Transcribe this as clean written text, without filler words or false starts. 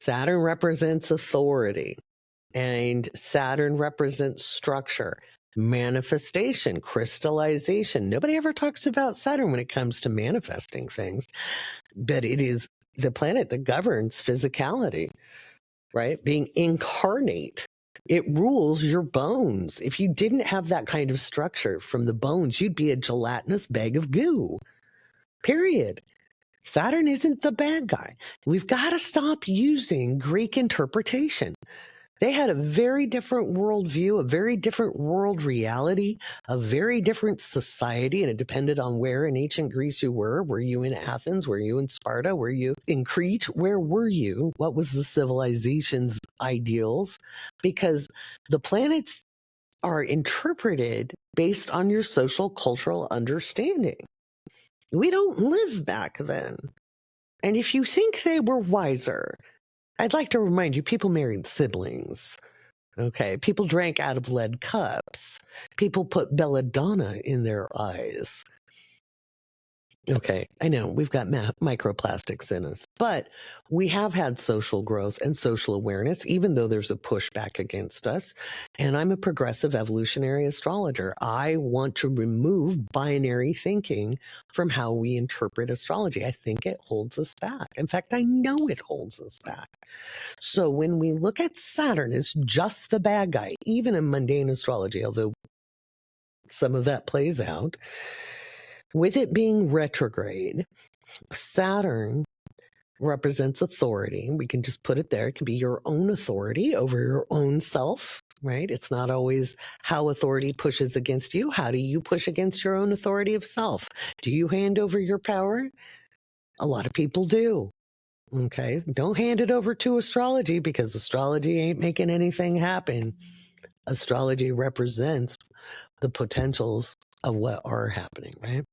Saturn represents authority, and Saturn represents structure, manifestation, crystallization. Nobody ever talks about Saturn when it comes to manifesting things, but it is the planet that governs physicality, right? Being incarnate. It rules your bones. If you didn't have that kind of structure from the bones, you'd be a gelatinous bag of goo, period. Saturn isn't the bad guy. We've got to stop using Greek interpretation. They had a very different worldview, a very different world reality, a very different society, and it depended on where in ancient Greece you were. Were you in Athens? Were you in Sparta? Were you in Crete? Where were you? What was the civilization's ideals? Because the planets are interpreted based on your social cultural understanding. We don't live back then. And if you think they were wiser, I'd like to remind you, people married siblings. Okay. People drank out of lead cups. People put belladonna in their eyes. Okay. I know we've got microplastics in us, but we have had social growth and social awareness, even though there's a pushback against us. And I'm a progressive evolutionary astrologer. I want to remove binary thinking from how we interpret astrology. I think it holds us back. In fact, I know it holds us back. So when we look at Saturn, it's just the bad guy, even in mundane astrology, although some of that plays out. With it being retrograde, Saturn represents authority. We can just put it there. It can be your own authority over your own self, right? It's not always how authority pushes against you. How do you push against your own authority of self? Do you hand over your power? A lot of people do. Okay. Don't hand it over to astrology, because astrology ain't making anything happen. Astrology represents the potentials of what are happening, right?